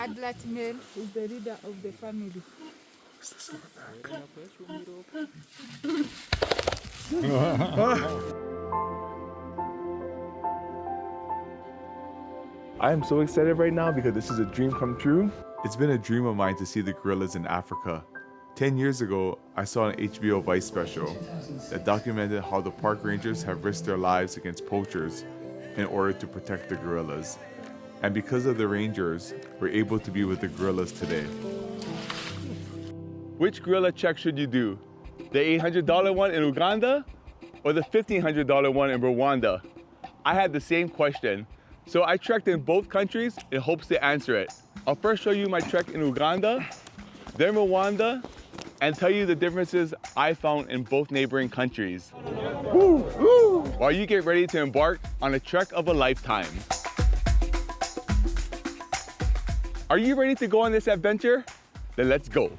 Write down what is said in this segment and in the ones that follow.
Adult male is the leader of the family. I am so excited right now because this is a dream come true. It's been a dream of mine to see the gorillas in Africa. 10 years ago, I saw an HBO Vice special that documented how the park rangers have risked their lives against poachers in order to protect the gorillas. And because of the rangers, we're able to be with the gorillas today. Which gorilla check should you do? The $800 one in Uganda or the $1,500 one in Rwanda? I had the same question. So I trekked in both countries in hopes to answer it. I'll first show you my trek in Uganda, then Rwanda, and tell you the differences I found in both neighboring countries. Woo, woo. While you get ready to embark on a trek of a lifetime. Are you ready to go on this adventure? Then let's go.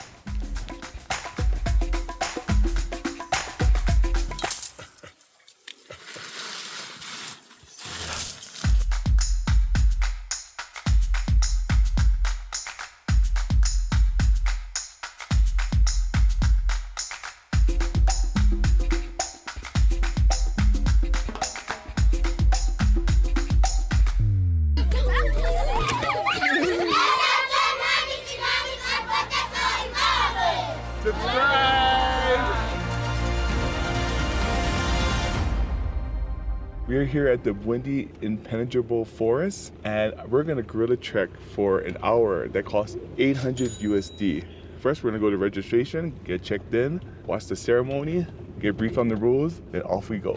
We're here at the Bwindi Inpenetrable Forest, and we're gonna gorilla trek for an hour that costs 800 USD. First, we're gonna go to registration, get checked in, watch the ceremony, get briefed on the rules, then off we go.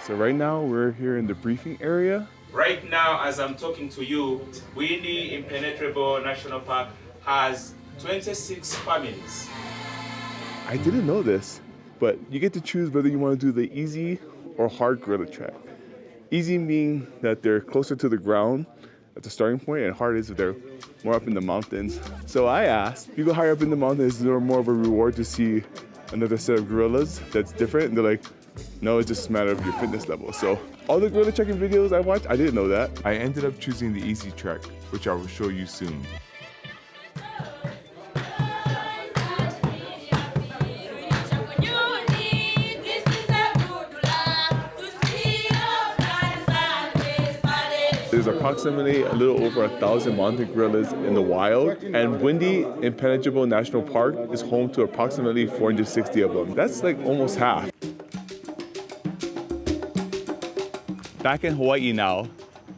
So right now, we're here in the briefing area. Right now, as I'm talking to you, Bwindi Inpenetrable National Park has 26 families. I didn't know this, but you get to choose whether you want to do the easy or hard gorilla trek. Easy meaning that they're closer to the ground at the starting point, and hard is if they're more up in the mountains. So I asked, if you go higher up in the mountains, is there more of a reward to see another set of gorillas that's different? And they're like, no, it's just a matter of your fitness level. So all the gorilla trekking videos I watched, I didn't know that. I ended up choosing the easy trek, which I will show you soon. There's approximately a little over 1,000 mountain gorillas in the wild, and Bwindi Impenetrable National Park is home to approximately 460 of them. That's like almost half. Back in Hawaii now,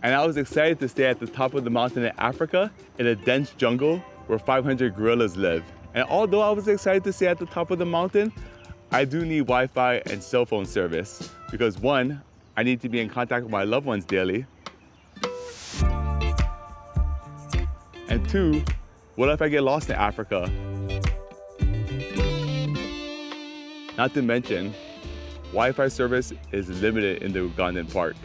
and I was excited to stay at the top of the mountain in Africa in a dense jungle where 500 gorillas live. And although I was excited to stay at the top of the mountain, I do need Wi-Fi and cell phone service because one, I need to be in contact with my loved ones daily. And two, what if I get lost in Africa? Not to mention, Wi-Fi service is limited in the Ugandan park.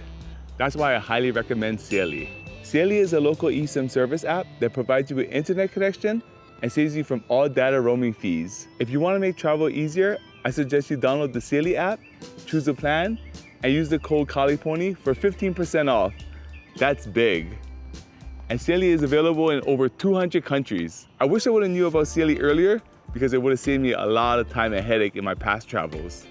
That's why I highly recommend Seli. Seli is a local eSIM service app that provides you with internet connection and saves you from all data roaming fees. If you want to make travel easier, I suggest you download the Seli app, choose a plan, and use the code Kaleponi for 15% off. That's big. And Seli is available in over 200 countries. I wish I would have knew about Seli earlier because it would have saved me a lot of time and headache in my past travels.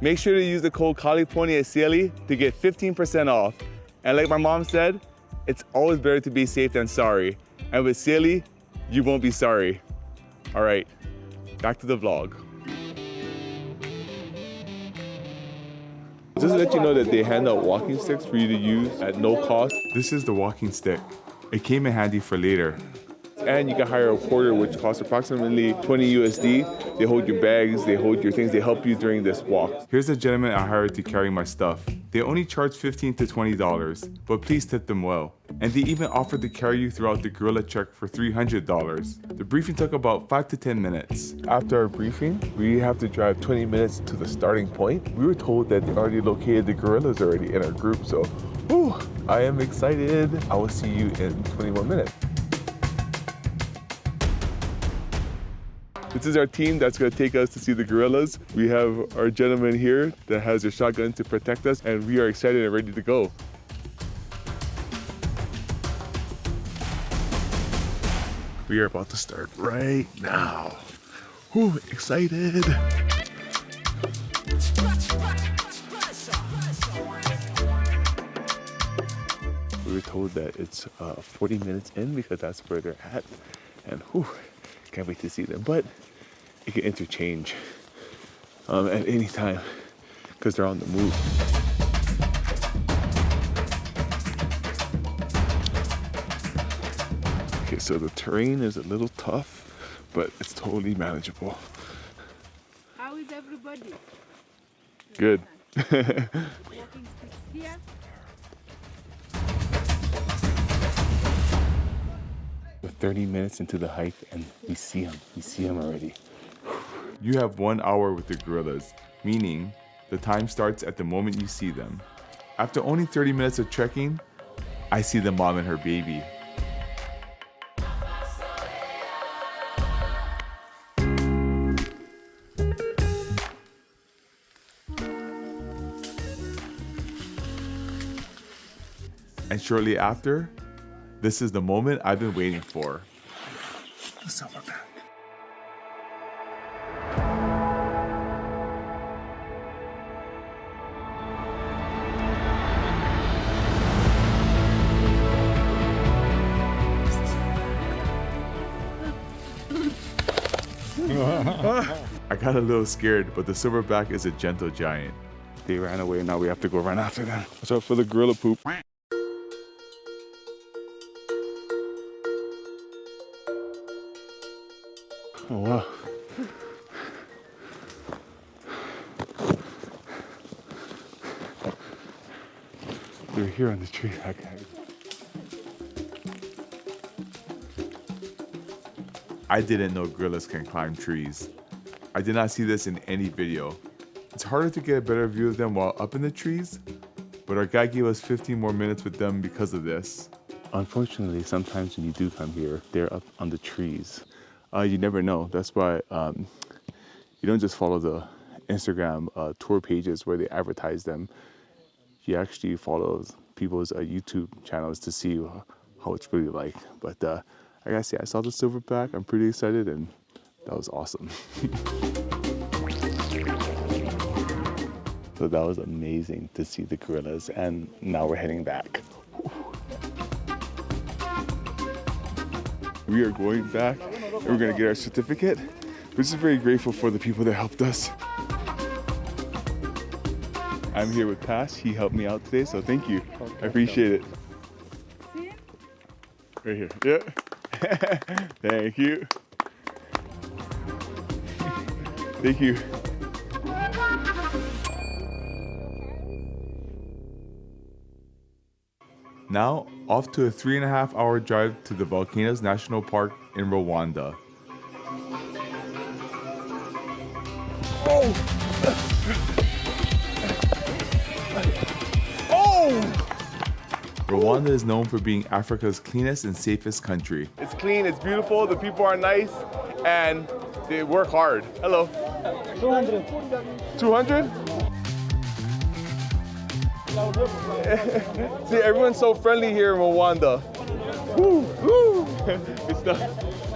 Make sure to use the code Kaleponi at Seli to get 15% off. And like my mom said, it's always better to be safe than sorry. And with Seli, you won't be sorry. All right, back to the vlog. Just to let you know that they hand out walking sticks for you to use at no cost. This is the walking stick. It came in handy for later. And you can hire a porter, which costs approximately 20 USD. They hold your bags, they hold your things, they help you during this walk. Here's a gentleman I hired to carry my stuff. They only charge $15 to $20, but please tip them well. And they even offered to carry you throughout the gorilla trek for $300. The briefing took about 5 to 10 minutes. After our briefing, we have to drive 20 minutes to the starting point. We were told that they already located the gorillas already in our group, so whew, I am excited. I will see you in 21 minutes. This is our team that's going to take us to see the gorillas. We have our gentleman here that has a shotgun to protect us, and we are excited and ready to go. We are about to start right now. Whew, excited. We were told that it's 40 minutes in because that's where they're at. And whew, can't wait to see them. But it can interchange at any time because they're on the move. Okay, so the terrain is a little tough, but it's totally manageable. How is everybody? Good. Walking sticks here. We're 30 minutes into the hike and we see them. We see them already. You have 1 hour with the gorillas, meaning the time starts at the moment you see them. After only 30 minutes of trekking, I see the mom and her baby. And shortly after, this is the moment I've been waiting for. The silverback. I got a little scared, but the silverback is a gentle giant. They ran away, now we have to go run after them. Watch out for the gorilla poop. Oh wow. They're here on the tree. I didn't know gorillas can climb trees. I did not see this in any video. It's harder to get a better view of them while up in the trees, but our guide gave us 15 more minutes with them because of this. Unfortunately, sometimes when you do come here, they're up on the trees. You never know. That's why you don't just follow the Instagram tour pages where they advertise them. You actually follow people's YouTube channels to see how it's really like. But I gotta say, I saw the silverback. I'm pretty excited, and that was awesome. So that was amazing to see the gorillas, and now we're heading back. We are going back, and we're gonna get our certificate. We're just very grateful for the people that helped us. I'm here with Pash. He helped me out today, so thank you. I appreciate it. See? Right here. Yeah. Thank you. Thank you. Now, off to a 3.5-hour drive to the Volcanoes National Park in Rwanda. Rwanda is known for being Africa's cleanest and safest country. It's clean, it's beautiful, the people are nice, and they work hard. Hello. 200. 200? See, everyone's so friendly here in Rwanda. Woo, woo. Good stuff.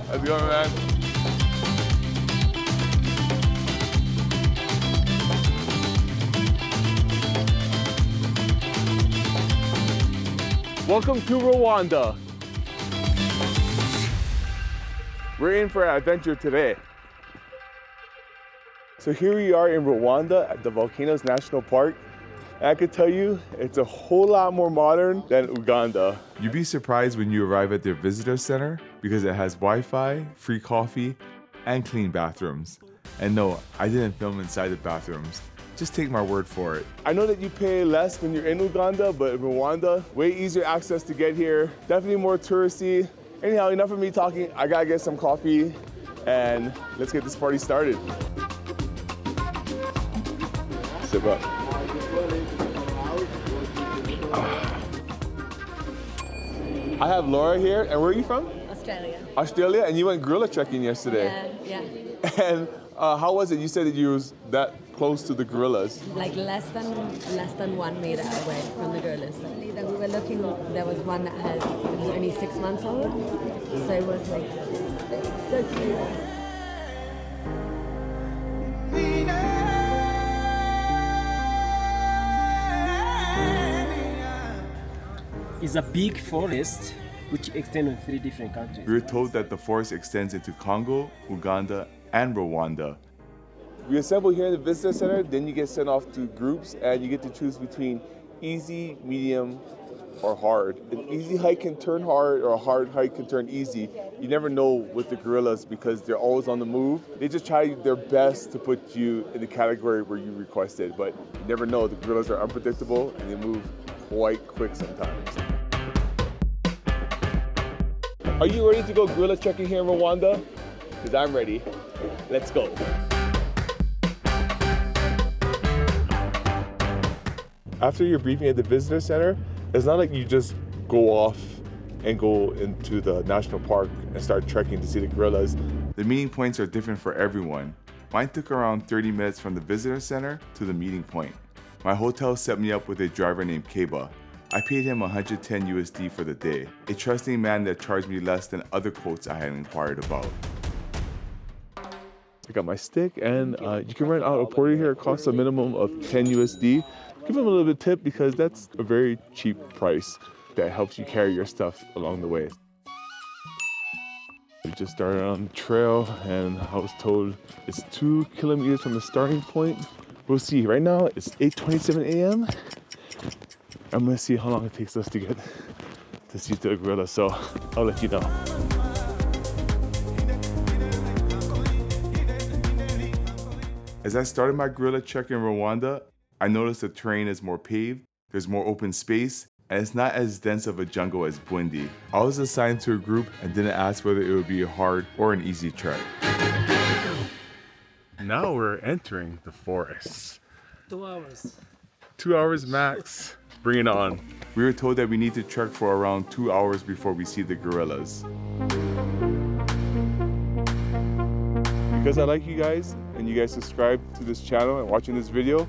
How's it going, man? Welcome to Rwanda. We're in for an adventure today. So here we are in Rwanda at the Volcanoes National Park. And I can tell you, it's a whole lot more modern than Uganda. You'd be surprised when you arrive at their visitor center because it has Wi-Fi, free coffee, and clean bathrooms. And no, I didn't film inside the bathrooms. Just take my word for it. I know that you pay less when you're in Uganda, but in Rwanda, way easier access to get here. Definitely more touristy. Anyhow, enough of me talking. I gotta get some coffee and let's get this party started. Sip up. I have Laura here, and where are you from? Australia. Australia? And you went gorilla trekking yesterday. Yeah. And how was it? You said that you was that close to the gorillas. Like less than 1 meter away from the gorillas. That we were looking, there was one that was only 6 months old. So it was like so cute. It's a big forest which extends in 3 different countries. We were told that the forest extends into Congo, Uganda, and Rwanda. We assemble here in the visitor center, then you get sent off to groups and you get to choose between easy, medium, or hard. An easy hike can turn hard or a hard hike can turn easy. You never know with the gorillas because they're always on the move. They just try their best to put you in the category where you requested, but you never know. The gorillas are unpredictable and they move quite quick sometimes. Are you ready to go gorilla trekking here in Rwanda? Because I'm ready. Let's go. After your briefing at the visitor center, it's not like you just go off and go into the national park and start trekking to see the gorillas. The meeting points are different for everyone. Mine took around 30 minutes from the visitor center to the meeting point. My hotel set me up with a driver named Keba. I paid him 110 USD for the day, a trusting man that charged me less than other quotes I had inquired about. I got my stick and you can rent out a porter here. It costs a minimum of 10 USD. Give them a little bit tip because that's a very cheap price that helps you carry your stuff along the way. We just started on the trail and I was told it's 2 kilometers from the starting point. We'll see. Right now it's 8:27 a.m. I'm gonna see how long it takes us to get to see the gorilla, so I'll let you know. As I started my gorilla trek in Rwanda, I noticed the terrain is more paved, there's more open space, and it's not as dense of a jungle as Bwindi. I was assigned to a group and didn't ask whether it would be a hard or an easy trek. Now we're entering the forest. 2 hours. 2 hours max. Bring it on. We were told that we need to trek for around 2 hours before we see the gorillas. Because I like you guys and you guys subscribe to this channel and watching this video,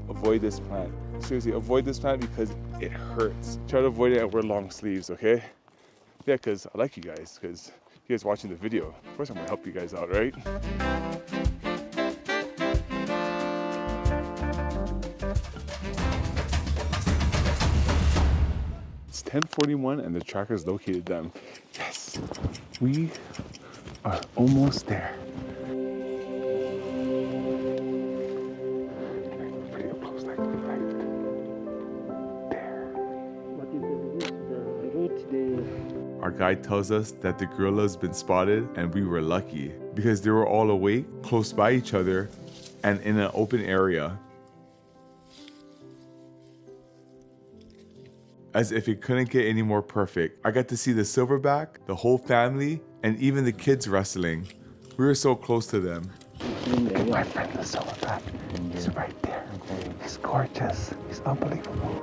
avoid this plant. Seriously, avoid this plant because it hurts. Try to avoid it and wear long sleeves, okay? Yeah, because I like you guys, because you guys watching the video. Of course I'm gonna help you guys out, right? It's 10:41 and the tracker's located them. Yes, we are almost there. Pretty up close, like there. What is the route? Our guide tells us that the gorilla's been spotted and we were lucky because they were all awake, close by each other, and in an open area. As if it couldn't get any more perfect. I got to see the silverback, the whole family, and even the kids wrestling. We were so close to them. My friend the silverback, he's right there. He's gorgeous, he's unbelievable.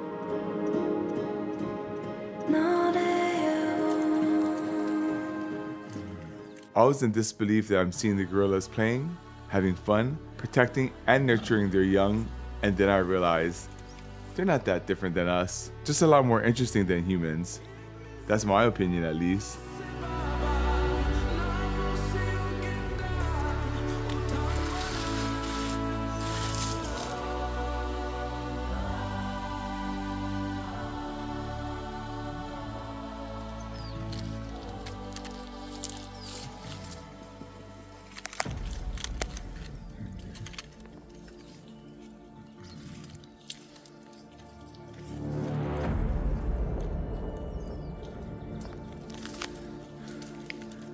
I was in disbelief that I'm seeing the gorillas playing, having fun, protecting and nurturing their young, and then I realized they're not that different than us, just a lot more interesting than humans. That's my opinion at least.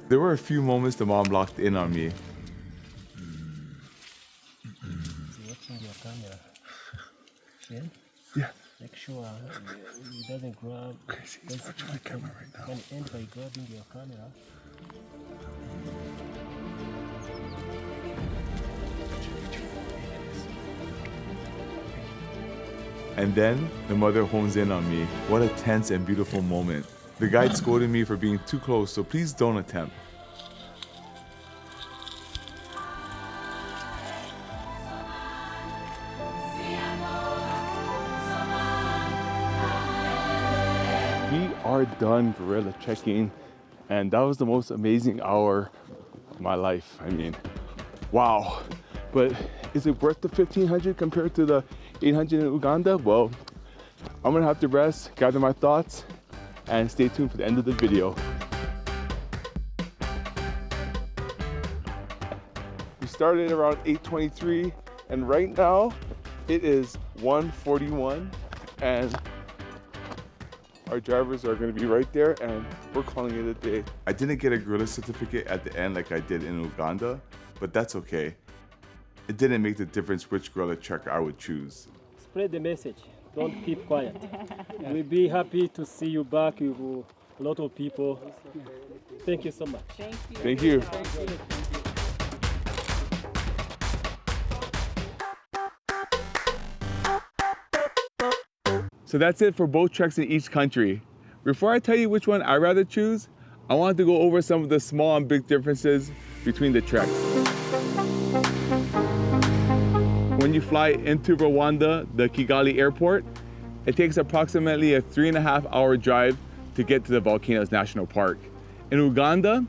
There were a few moments the mom locked in on me. He's watching your camera. Yeah? Yeah. Make sure he doesn't grab. Crazy, he's watching the camera right now. Can end by grabbing your camera. And then the mother hones in on me. What a tense and beautiful moment. The guide scolded me for being too close, so please don't attempt. We are done gorilla trekking, and that was the most amazing hour of my life. I mean, wow. But is it worth the 1,500 compared to the 800 in Uganda? Well, I'm gonna have to rest, gather my thoughts, and stay tuned for the end of the video. We started around 8:23, and right now it is 1:41, and our drivers are gonna be right there, and we're calling it a day. I didn't get a gorilla certificate at the end like I did in Uganda, but that's okay. It didn't make the difference which gorilla trek I would choose. Spread the message. Don't keep quiet. We'll be happy to see you back with a lot of people. Thank you so much. Thank you. So that's it for both treks in each country. Before I tell you which one I'd rather choose, I wanted to go over some of the small and big differences between the treks. When you fly into Rwanda, the Kigali airport, it takes approximately a 3.5-hour drive to get to the Volcanoes National Park. In Uganda,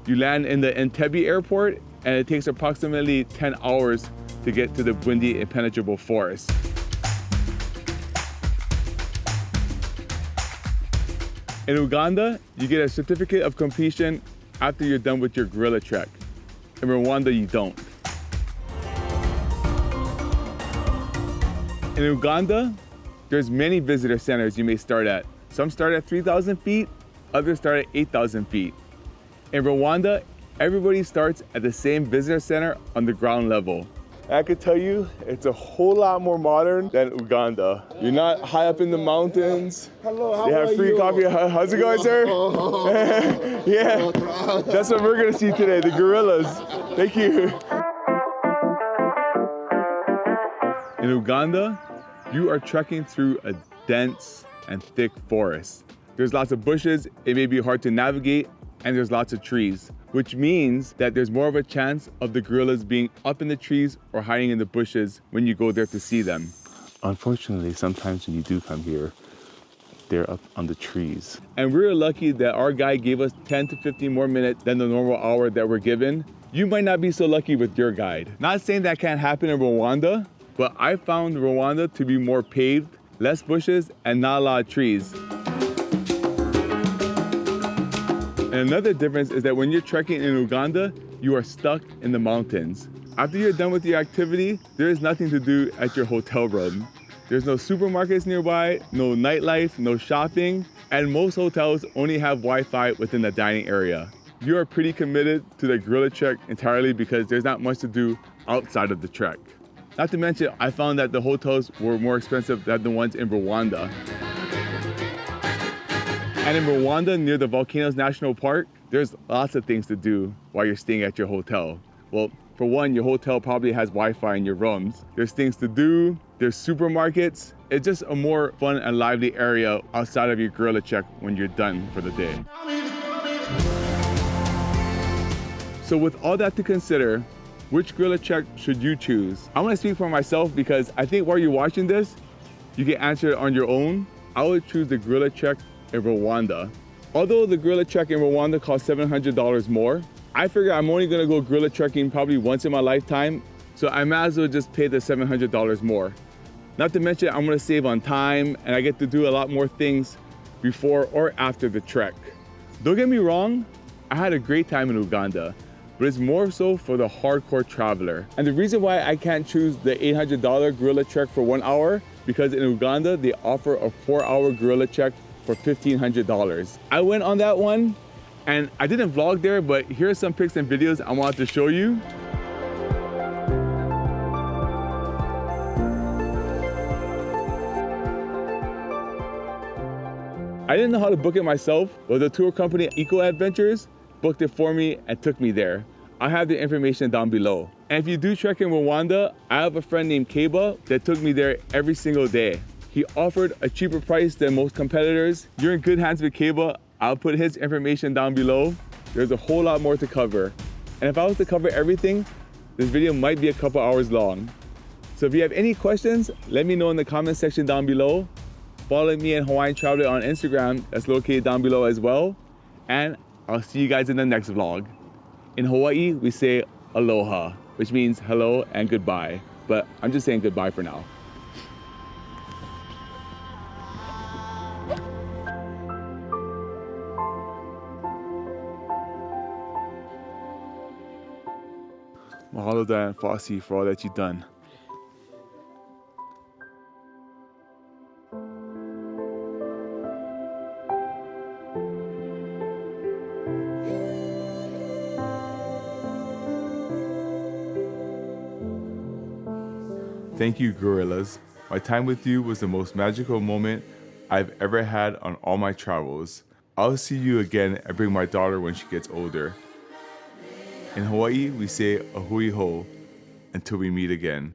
you land in the Entebbe airport, and it takes approximately 10 hours to get to the Bwindi Inpenetrable Forest. In Uganda, you get a certificate of completion after you're done with your gorilla trek. In Rwanda, you don't. In Uganda, there's many visitor centers you may start at. Some start at 3,000 feet, others start at 8,000 feet. In Rwanda, everybody starts at the same visitor center on the ground level. I can tell you, it's a whole lot more modern than Uganda. You're not high up in the mountains. Hello, how They are have free you? coffee. How's it going, sir? Yeah, that's what we're gonna see today, the gorillas. Thank you. In Uganda, you are trekking through a dense and thick forest. There's lots of bushes, it may be hard to navigate, and there's lots of trees, which means that there's more of a chance of the gorillas being up in the trees or hiding in the bushes when you go there to see them. Unfortunately, sometimes when you do come here, they're up on the trees. And we're lucky that our guide gave us 10 to 15 more minutes than the normal hour that we're given. You might not be so lucky with your guide. Not saying that can't happen in Rwanda, but I found Rwanda to be more paved, less bushes, and not a lot of trees. And another difference is that when you're trekking in Uganda, you are stuck in the mountains. After you're done with your activity, there is nothing to do at your hotel room. There's no supermarkets nearby, no nightlife, no shopping, and most hotels only have Wi-Fi within the dining area. You are pretty committed to the gorilla trek entirely because there's not much to do outside of the trek. Not to mention, I found that the hotels were more expensive than the ones in Rwanda. And in Rwanda, near the Volcanoes National Park, there's lots of things to do while you're staying at your hotel. Well, for one, your hotel probably has Wi-Fi in your rooms. There's things to do, there's supermarkets. It's just a more fun and lively area outside of your gorilla trek when you're done for the day. So with all that to consider, which gorilla trek should you choose? I'm gonna speak for myself because I think while you're watching this, you can answer it on your own. I would choose the gorilla trek in Rwanda. Although the gorilla trek in Rwanda costs $700 more, I figure I'm only gonna go gorilla trekking probably once in my lifetime, so I might as well just pay the $700 more. Not to mention I'm gonna save on time and I get to do a lot more things before or after the trek. Don't get me wrong, I had a great time in Uganda, but it's more so for the hardcore traveler. And the reason why I can't choose the $800 gorilla trek for 1 hour, because in Uganda, they offer a 4-hour gorilla trek for $1,500. I went on that one, and I didn't vlog there, but here are some pics and videos I wanted to show you. I didn't know how to book it myself, but the tour company Eco Adventures booked it for me and took me there. I have the information down below. And if you do trek in Rwanda, I have a friend named Keba that took me there every single day. He offered a cheaper price than most competitors. You're in good hands with Keba. I'll put his information down below. There's a whole lot more to cover. And if I was to cover everything, this video might be a couple hours long. So if you have any questions, let me know in the comment section down below. Follow me and Hawaiian Traveler on Instagram, that's located down below as well. And I'll see you guys in the next vlog. In Hawaii, we say aloha, which means hello and goodbye. But I'm just saying goodbye for now. Mahalo Dan Fossey for all that you've done. Thank you, gorillas. My time with you was the most magical moment I've ever had on all my travels. I'll see you again and bring my daughter when she gets older. In Hawaii, we say ahui ho until we meet again.